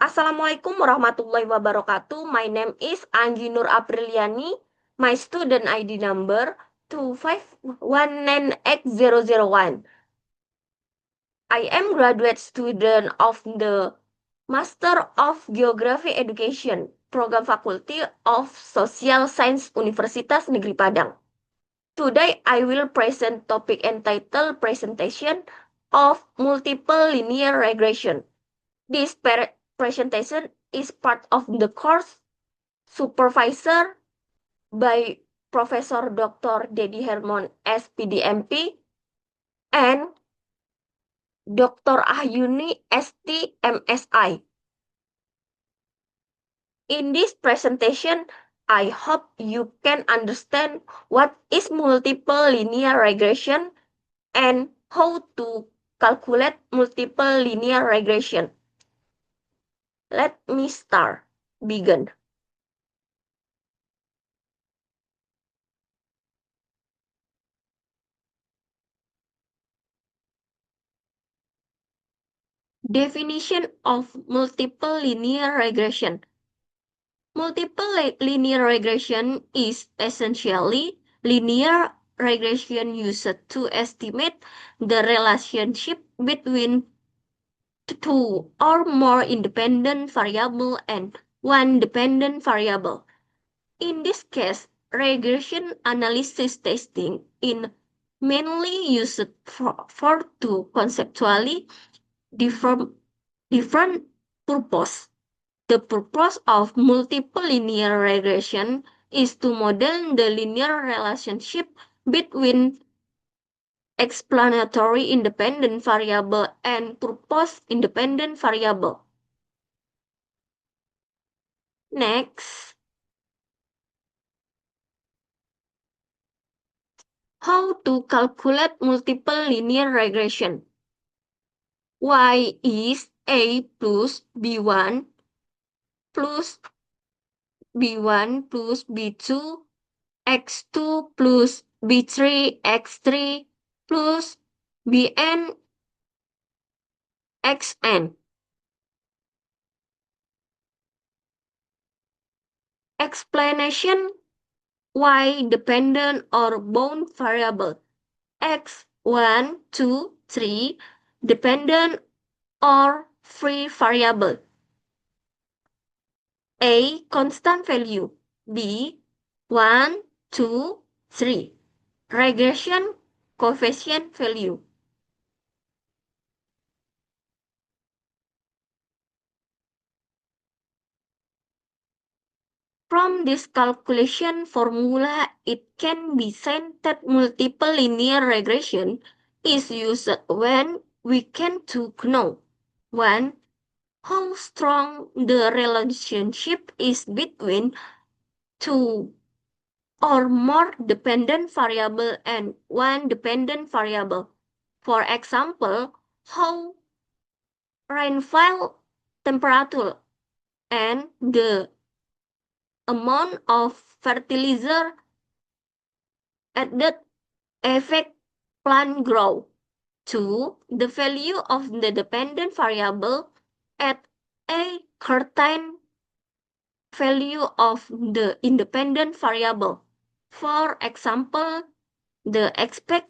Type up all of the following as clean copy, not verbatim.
Assalamualaikum warahmatullahi wabarakatuh. My name is Anggi Nur Apriliani. My student ID number 251980001. I am graduate student of the Master of Geography Education, Program Faculty of Social Science Universitas Negeri Padang. Today I will present topic entitled Presentation of Multiple Linear Regression. This presentation is part of the course supervisor by Professor Dr. Dedi Hermon SPDMP and Dr. Ahyuni ST MSI. In this presentation, I hope you can understand what is multiple linear regression and how to calculate multiple linear regression. Let me begin. Definition of multiple linear regression. Multiple linear regression is essentially linear regression used to estimate the relationship between two or more independent variable and one dependent variable. In this case, regression analysis testing is mainly used for two conceptually different purpose. The purpose of multiple linear regression is to model the linear relationship between explanatory independent variable and purpose independent variable. Next, how to calculate multiple linear regression? Y is A plus B1 plus B1 plus B2 X2 plus B3 X3 plus Bn Xn. Explanation: Y dependent or bound variable, X1, 2, 3 dependent or free variable. A constant value, B 1, 2, 3 regression coefficient value. From this calculation formula, it can be seen that multiple linear regression is used when we can to know 1. How strong the relationship is between two or more dependent variable and one dependent variable. For example, how rainfall temperature and the amount of fertilizer added affect plant growth. 2. The value of the dependent variable at a certain value of the independent variable. For example, the expected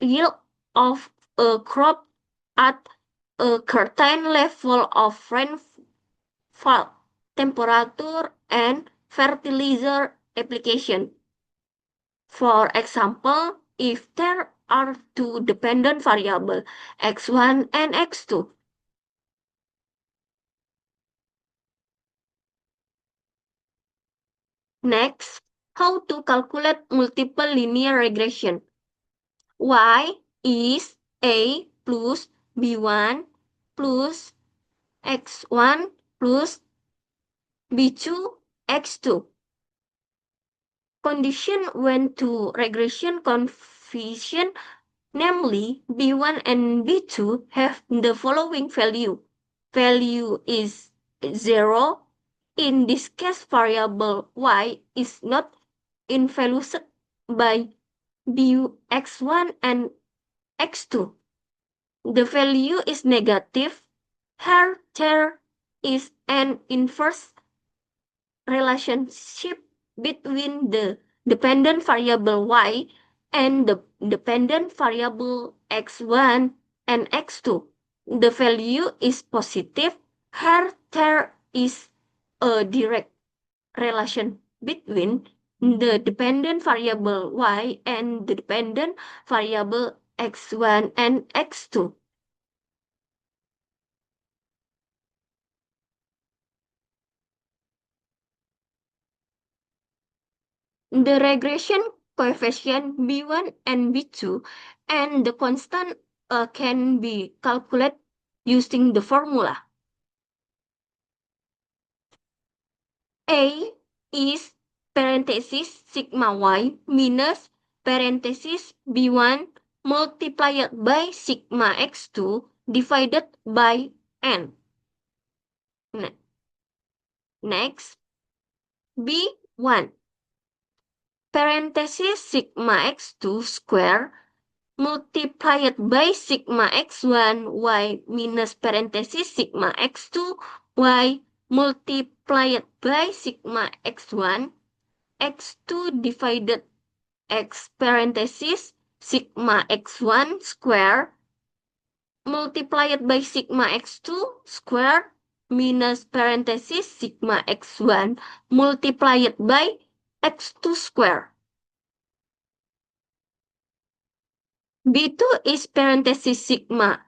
yield of a crop at a certain level of rainfall, temperature, and fertilizer application. For example, if there are two dependent variables, x1 and x2. Next, how to calculate multiple linear regression. Y is A plus B1 plus X1 plus B2 X2. Condition when two regression coefficient, namely B1 and B2, have the following value. Value is 0. In this case, variable y is not influenced by x1 and x2. The value is negative. Here there is an inverse relationship between the dependent variable y and the dependent variable x1 and x2. The value is positive. Here there is a direct relation between the dependent variable y and the dependent variable x1 and x2. The regression coefficient B1 and B2 and the constant can be calculated using the formula. A is parenthesis sigma y minus parenthesis B1 multiplied by sigma x2 divided by n. Next, B1 parenthesis sigma x2 square multiplied by sigma x1 y minus parenthesis sigma x2 y multiplied by sigma x1 x2 divided x parenthesis sigma x1 square multiplied by sigma x2 square minus parenthesis sigma x1 multiplied by x2 square. B2 is parenthesis sigma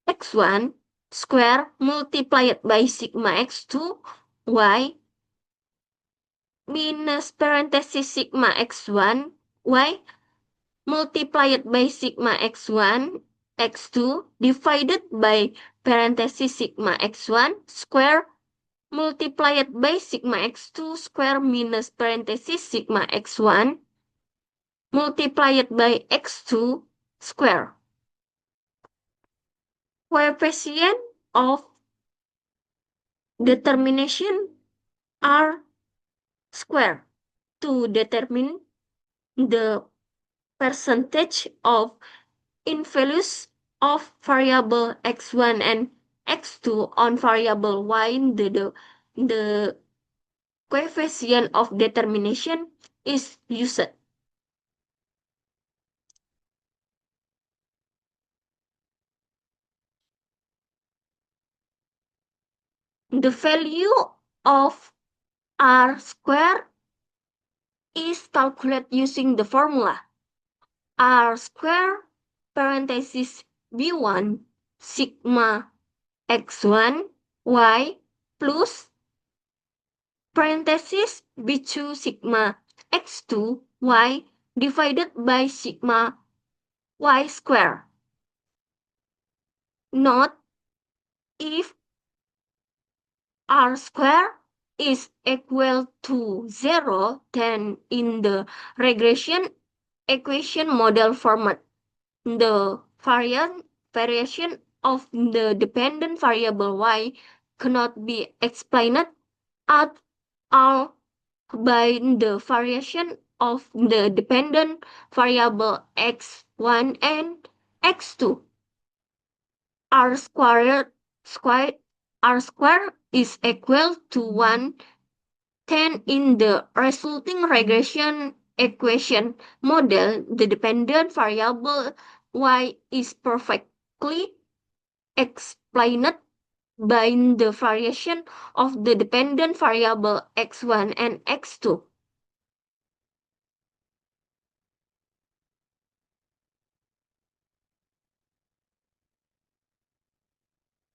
x1 square multiplied by sigma x2 y minus parenthesis sigma x1 y multiplied by sigma x1 x2 divided by parenthesis sigma x1 square multiplied by sigma x2 square minus parenthesis sigma x1 multiplied by x2 square. Coefficient of determination R square to determine the percentage of invalues of variable x1 and x2 on variable y. The coefficient of determination is used. The value of R square is calculated using the formula R square parenthesis B1 sigma x1 y plus parenthesis B2 sigma x2 y divided by sigma y square. Note, if R square is equal to 0, then in the regression equation model format, the variation of the dependent variable y cannot be explained at all by the variation of the dependent variable x1 and x2. R squared is equal to 1, then in the resulting regression equation model, the dependent variable y is perfectly explained by the variation of the dependent variable x1 and x2.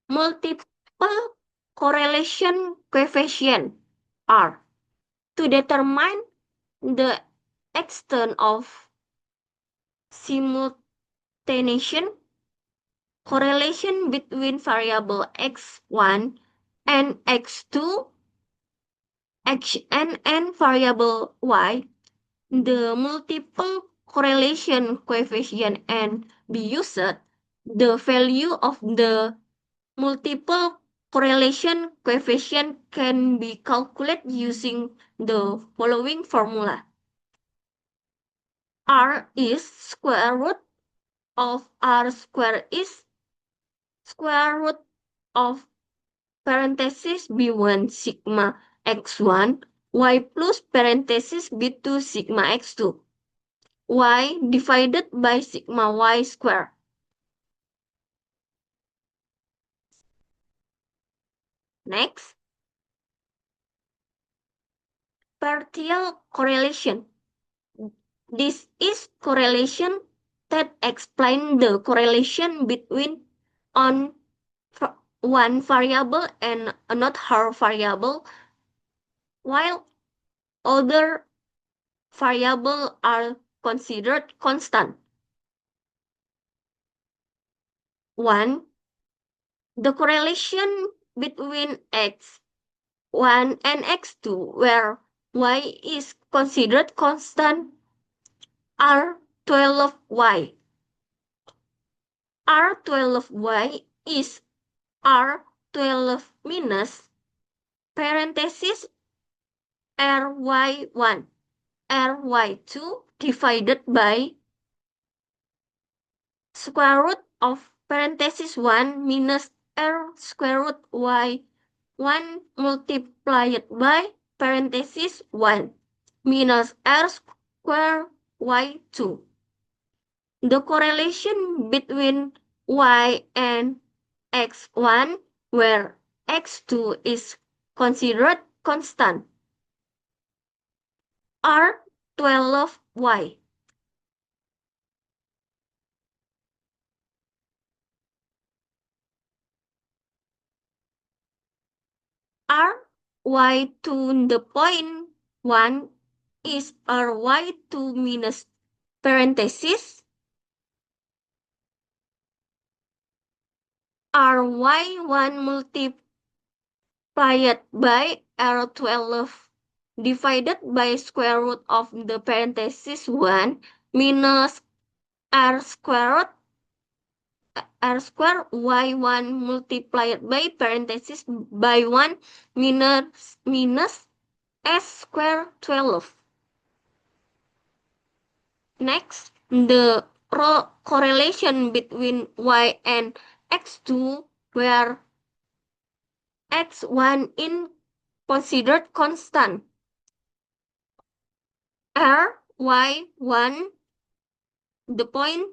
Multiple correlation coefficient R to determine the extent of simultaneation correlation between variable x1 and x2 and variable y, the multiple correlation coefficient and be used. The value of the multiple correlation coefficient can be calculated using the following formula. R is square root of R square is square root of parenthesis b1 sigma x1 y plus parenthesis b2 sigma x2 y divided by sigma y square. Next, partial correlation. This is correlation that explain the correlation between on one variable and another variable, while other variables are considered constant. 1. The correlation between x1 and x2 where y is considered constant R12y. R12y is R12 minus parenthesis ry1 ry2 divided by square root of parenthesis 1 minus r square root y1 multiplied by parenthesis 1 minus r square y2. The correlation between y and x1 where x2 is considered constant R12y. Ry to the point 1 is ry2 minus parenthesis ry1 multiplied by r12 divided by square root of the parenthesis 1 minus r squared y1 multiplied by parenthesis by 1 minus s squared 12. Next, the correlation between y and x2 where x1 is considered constant. ry1 the point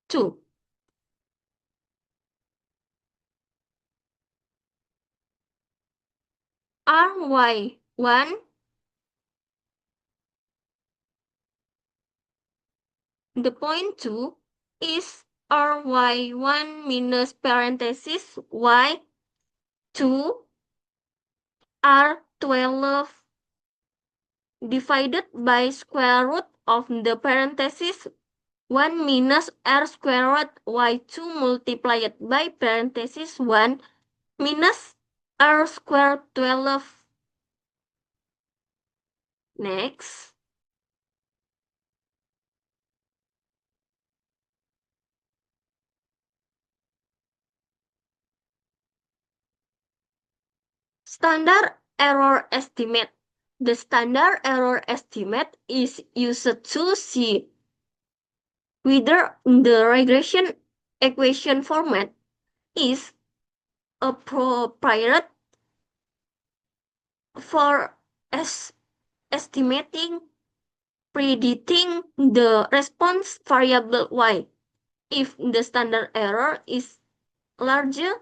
2. ry1 the point 2 is ry1 minus parenthesis y2 r12 divided by square root of the parenthesis 1 minus r squared y2 multiplied by parenthesis 1 minus r squared 12. Next, standard error estimate. The standard error estimate is used to see whether the regression equation format is appropriate for estimating, predicting the response variable y. If the standard error is larger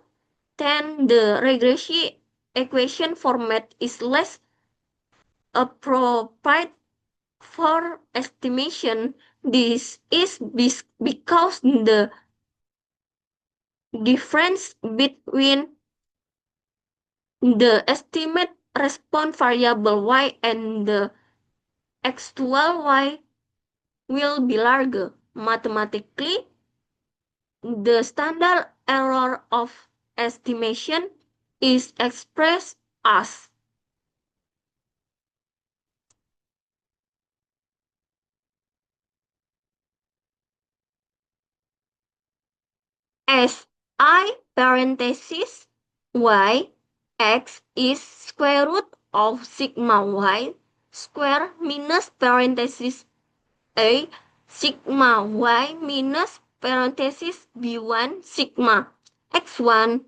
then the regression equation format is less appropriate for estimation. This is because the difference between the estimate response variable y and the actual y will be larger. Mathematically, the standard error of estimation is expressed as I parenthesis y x is square root of sigma y square minus parenthesis a sigma y minus parenthesis b1 sigma x1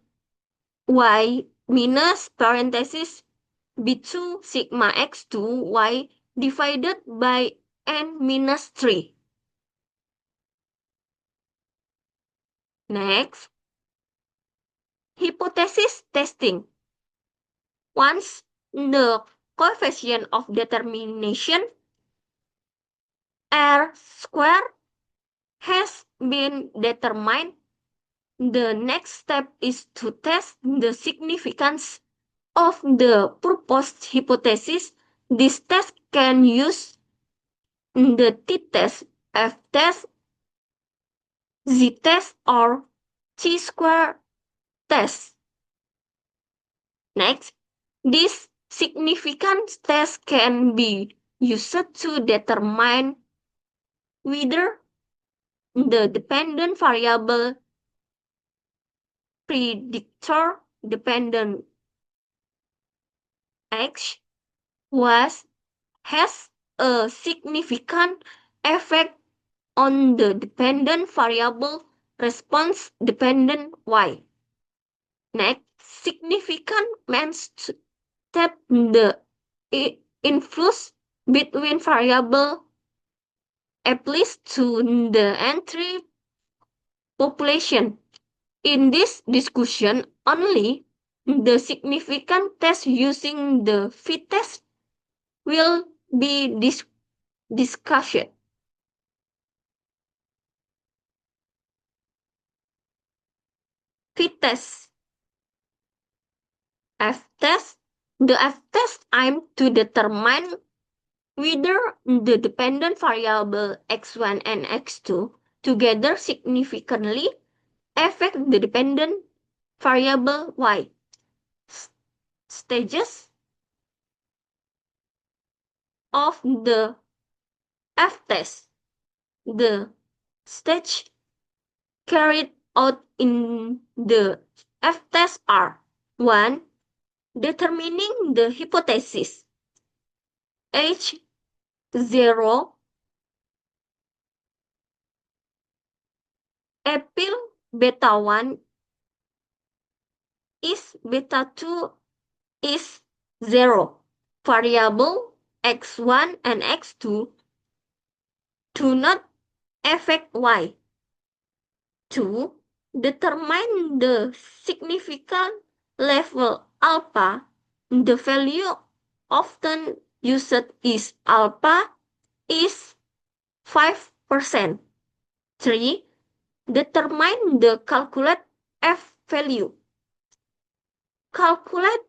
y minus parenthesis B2 sigma x2 y divided by n minus 3. Next, hypothesis testing. Once the coefficient of determination R square has been determined, the next step is to test the significance of the proposed hypothesis. This test can use the t-test, f-test, z-test, or chi-square test. Next, this significance test can be used to determine whether the dependent variable predictor dependent X has a significant effect on the dependent variable response dependent Y. Next, significant means that the influence between variable applies to the entry population. In this discussion, only the significant test using the fit-test will be discussed. Fit-test. F-test. The F-test aims to determine whether the dependent variable x1 and x2 together significantly affect the dependent variable y. Stages of the F-test. The stage carried out in the F-test are 1. Determining the hypothesis. H0 appeal beta 1 is beta 2 is 0. Variable x1 and x2 do not affect y. 2. Determine the significant level alpha. The value often used is alpha is 5%. 3. Determine the calculate F value. Calculate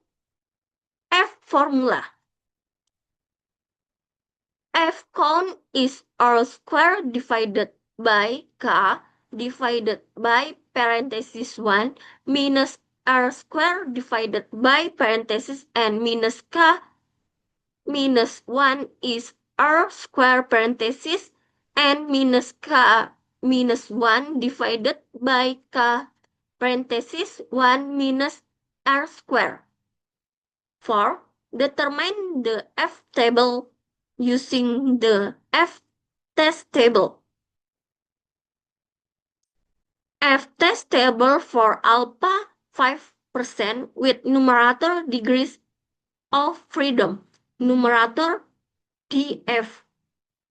F formula. F count is R square divided by K divided by parenthesis 1 minus R square divided by parenthesis and minus K minus 1 is R square parenthesis and minus K minus 1 divided by K parenthesis 1 minus R square. 4. Determine the F table using the F-test table. F-test table for alpha 5% with numerator degrees of freedom. Numerator df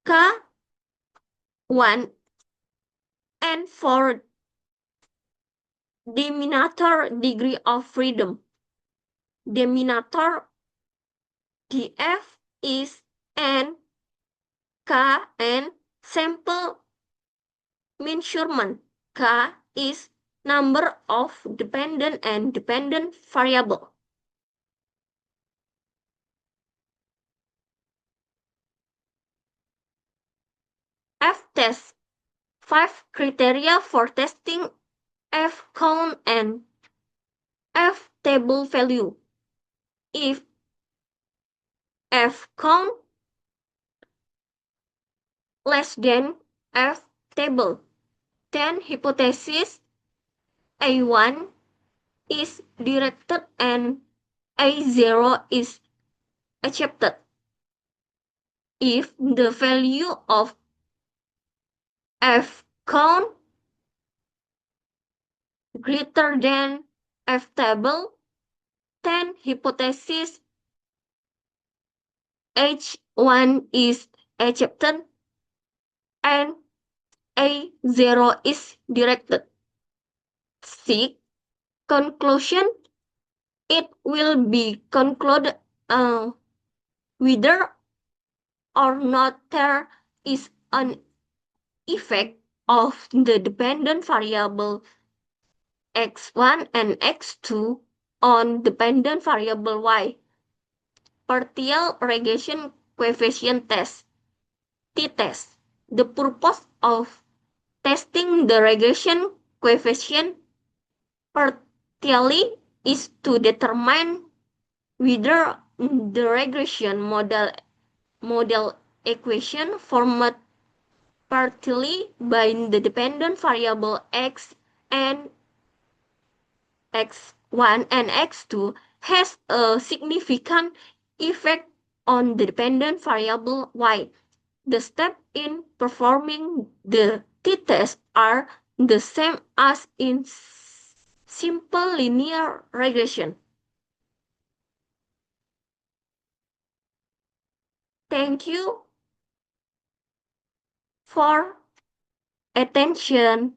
K1 and for denominator degree of freedom. Denominator df is n K and sample measurement. K is number of dependent and dependent variable. F-test. 5 criteria for testing F count and F table value. If F count less than F table, then hypothesis A1 is directed and A0 is accepted. If the value of F count greater than F table, Then hypothesis H1 is accepted and A0 is directed. 6. Conclusion. It will be concluded whether or not there is an effect of the dependent variable x1 and x2 on dependent variable y. Partial regression coefficient test, t-test. The purpose of testing the regression coefficient partially is to determine whether the regression model equation formed partly by the dependent variable x and x1 and x2 has a significant effect on the dependent variable y. The steps in performing the t-test are the same as in simple linear regression. Thank you for attention.